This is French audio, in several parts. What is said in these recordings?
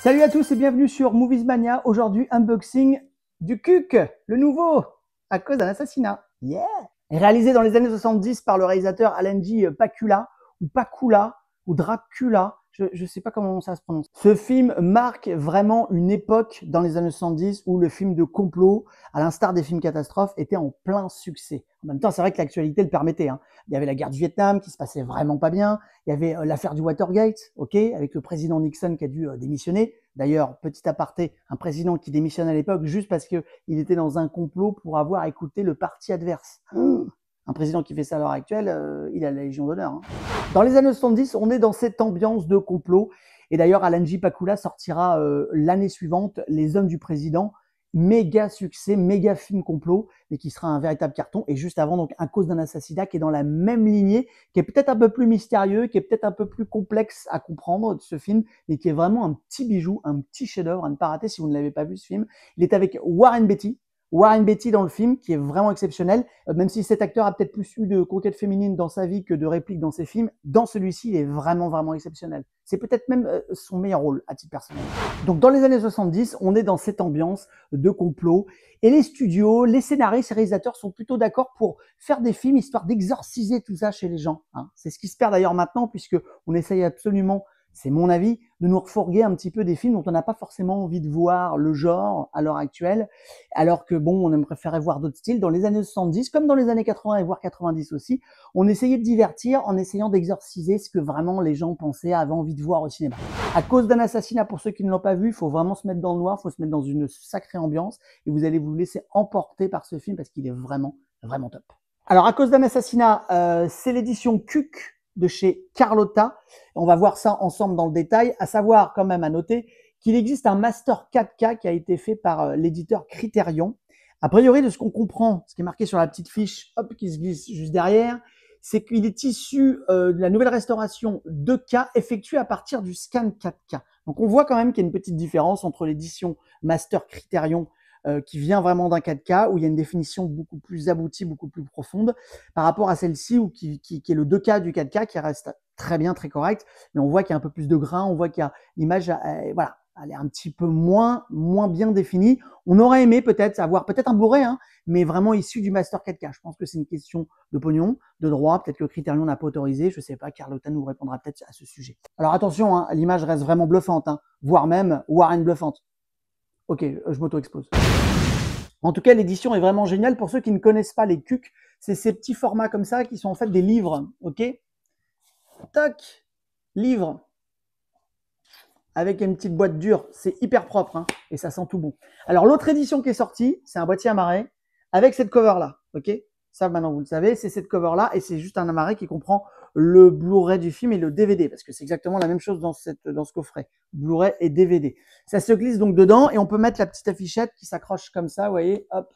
Salut à tous et bienvenue sur Movies Mania. Aujourd'hui, unboxing du CUC, le nouveau, à cause d'un assassinat. Yeah! Réalisé dans les années 70 par le réalisateur Alan Pakula, ou Pakula, ou Dracula, je ne sais pas comment ça se prononce. Ce film marque vraiment une époque dans les années 70 où le film de complot, à l'instar des films catastrophes, était en plein succès. En même temps, c'est vrai que l'actualité le permettait. Il y avait la guerre du Vietnam qui se passait vraiment pas bien. Il y avait l'affaire du Watergate, ok, avec le président Nixon qui a dû démissionner. D'ailleurs, petit aparté, un président qui démissionne à l'époque juste parce qu'il était dans un complot pour avoir écouté le parti adverse. Un président qui fait ça à l'heure actuelle, il a la Légion d'honneur. Dans les années 70, on est dans cette ambiance de complot. Et d'ailleurs, Alan Pakula sortira l'année suivante Les Hommes du Président. Méga succès, méga film complot, mais qui sera un véritable carton. Et juste avant, donc, À cause d'un assassinat, qui est dans la même lignée, qui est peut-être un peu plus mystérieux, qui est peut-être un peu plus complexe à comprendre de ce film, mais qui est vraiment un petit bijou, un petit chef-d'œuvre à ne pas rater si vous ne l'avez pas vu ce film. Il est avec Warren Beatty. Warren Beatty dans le film, qui est vraiment exceptionnel, même si cet acteur a peut-être plus eu de conquêtes féminines dans sa vie que de répliques dans ses films, dans celui-ci, il est vraiment, vraiment exceptionnel. C'est peut-être même son meilleur rôle, à titre personnel. Donc, dans les années 70, on est dans cette ambiance de complot, et les studios, les scénaristes et réalisateurs sont plutôt d'accord pour faire des films, histoire d'exorciser tout ça chez les gens. C'est ce qui se perd d'ailleurs maintenant, puisque on essaye absolument, c'est mon avis, de nous refourguer un petit peu des films dont on n'a pas forcément envie de voir le genre à l'heure actuelle, alors que bon, on aimerait préférer voir d'autres styles. Dans les années 70, comme dans les années 80 et voire 90 aussi, on essayait de divertir en essayant d'exorciser ce que vraiment les gens pensaient, avaient envie de voir au cinéma. À cause d'un assassinat, pour ceux qui ne l'ont pas vu, il faut vraiment se mettre dans le noir, il faut se mettre dans une sacrée ambiance, et vous allez vous laisser emporter par ce film parce qu'il est vraiment, vraiment top. Alors, À cause d'un assassinat, c'est l'édition CUC de chez Carlotta. On va voir ça ensemble dans le détail, à savoir quand même à noter qu'il existe un master 4K qui a été fait par l'éditeur Criterion. A priori, de ce qu'on comprend, ce qui est marqué sur la petite fiche, hop, qui se glisse juste derrière, c'est qu'il est issu de la nouvelle restauration 2K effectuée à partir du scan 4K. Donc on voit quand même qu'il y a une petite différence entre l'édition master Criterion qui vient vraiment d'un 4K, où il y a une définition beaucoup plus aboutie, beaucoup plus profonde, par rapport à celle-ci, qui est le 2K du 4K, qui reste très bien, très correct, mais on voit qu'il y a un peu plus de grain, on voit qu'il y a l'image, voilà, elle est un petit peu moins bien définie. On aurait aimé peut-être avoir peut-être un Blu-ray, mais vraiment issu du Master 4K. Je pense que c'est une question de pognon, de droit. Peut-être que Criterion n'a pas autorisé. Je sais pas, Carlotta nous répondra peut-être à ce sujet. Alors attention, l'image reste vraiment bluffante, voire même Warren bluffante. Ok, je m'auto-expose. En tout cas, l'édition est vraiment géniale. Pour ceux qui ne connaissent pas les CUC, c'est ces petits formats comme ça qui sont en fait des livres, ok? Tac, livre avec une petite boîte dure, c'est hyper propre et ça sent tout bon. Alors l'autre édition qui est sortie, c'est un boîtier amarré avec cette cover là, ok? Ça maintenant vous le savez, c'est cette cover là et c'est juste un amarré qui comprend le Blu-ray du film et le DVD parce que c'est exactement la même chose dans ce coffret, Blu-ray et DVD. Ça se glisse donc dedans et on peut mettre la petite affichette qui s'accroche comme ça, vous voyez, hop,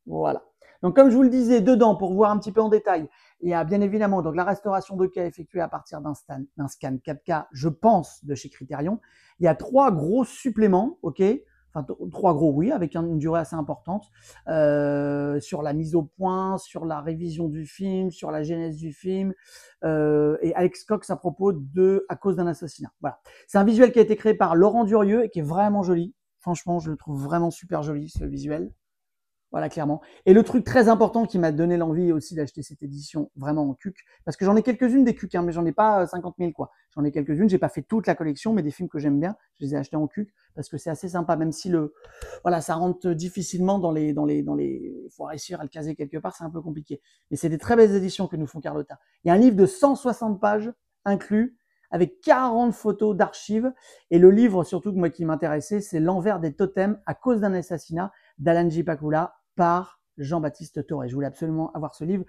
voilà. Donc comme je vous le disais, dedans, pour voir un petit peu en détail, il y a bien évidemment donc la restauration 2K effectuée à partir d'un scan 4K, je pense, de chez Criterion. Il y a 3 gros suppléments, ok, enfin 3 gros, oui, avec une durée assez importante, sur la mise au point, sur la révision du film, sur la genèse du film, et Alex Cox à propos de À cause d'un assassinat. Voilà. C'est un visuel qui a été créé par Laurent Durieux et qui est vraiment joli. Franchement, je le trouve vraiment super joli, ce visuel. Voilà, clairement. Et le truc très important qui m'a donné l'envie aussi d'acheter cette édition vraiment en CUC, parce que j'en ai quelques-unes des CUC, mais j'en ai pas 50 000 quoi. J'en ai quelques-unes, j'ai pas fait toute la collection, mais des films que j'aime bien, je les ai achetés en CUC parce que c'est assez sympa, même si voilà, ça rentre difficilement faut réussir à le caser quelque part, c'est un peu compliqué. Mais c'est des très belles éditions que nous font Carlotta. Il y a un livre de 160 pages inclus, avec 40 photos d'archives, et le livre surtout que moi qui m'intéressait, c'est L'envers des totems à cause d'un assassinat d'Alan Pakula par Jean-Baptiste Toré. Je voulais absolument avoir ce livre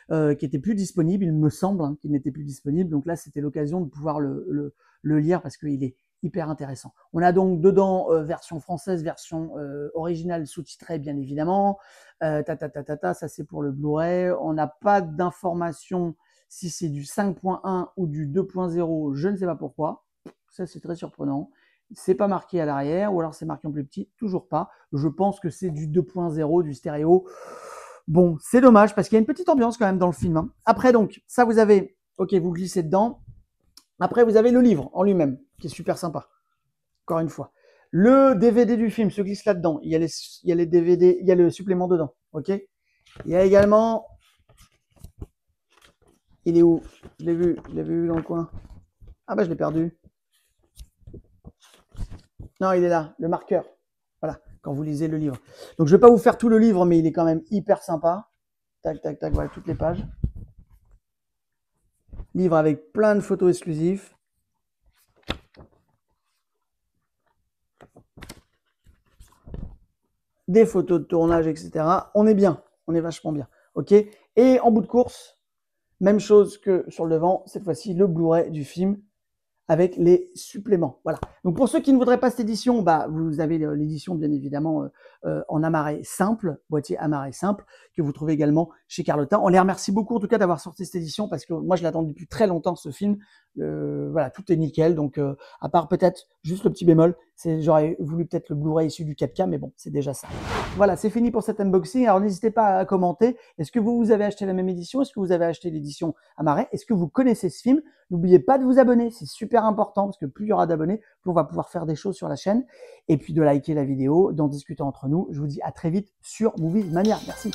qui était plus disponible, il me semble qu'il n'était plus disponible, donc là c'était l'occasion de pouvoir le lire parce qu'il est hyper intéressant. On a donc dedans version française, version originale sous-titrée bien évidemment, ça c'est pour le Blu-ray, on n'a pas d'informations si c'est du 5.1 ou du 2.0, je ne sais pas pourquoi, ça c'est très surprenant. C'est pas marqué à l'arrière, ou alors c'est marqué en plus petit, toujours pas. Je pense que c'est du 2.0, du stéréo. Bon, c'est dommage, parce qu'il y a une petite ambiance quand même dans le film. Après, donc, ça vous avez, ok, vous glissez dedans. Après, vous avez le livre en lui-même, qui est super sympa. Encore une fois. Le DVD du film se glisse là-dedans. Il y a les DVD, il y a le supplément dedans. Ok. Il y a également. Il est où? Je l'ai vu dans le coin. Ah bah je l'ai perdu. Non, il est là, le marqueur. Voilà, quand vous lisez le livre. Donc je vais pas vous faire tout le livre, mais il est quand même hyper sympa. Tac, tac, tac, voilà toutes les pages. Livre avec plein de photos exclusives. Des photos de tournage, etc. On est bien, on est vachement bien. Ok. Et en bout de course, même chose que sur le devant, cette fois-ci le Blu-ray du film avec les suppléments. Voilà. Donc pour ceux qui ne voudraient pas cette édition, bah vous avez l'édition bien évidemment en amarré simple, boîtier amarré simple, que vous trouvez également chez Carlotta. On les remercie beaucoup en tout cas d'avoir sorti cette édition parce que moi je l'attends depuis très longtemps ce film. Voilà, tout est nickel. Donc à part peut-être juste le petit bémol, j'aurais voulu peut-être le Blu-ray issu du 4K, mais bon, c'est déjà ça. Voilà, c'est fini pour cet unboxing. Alors n'hésitez pas à commenter. Est-ce que vous avez acheté la même édition? Est-ce que vous avez acheté l'édition amarré? Est-ce que vous connaissez ce film? N'oubliez pas de vous abonner, c'est super important parce que plus il y aura d'abonnés, plus on va pouvoir faire des choses sur la chaîne. Et puis de liker la vidéo, d'en discuter entre nous. Je vous dis à très vite sur Movies Mania. Merci.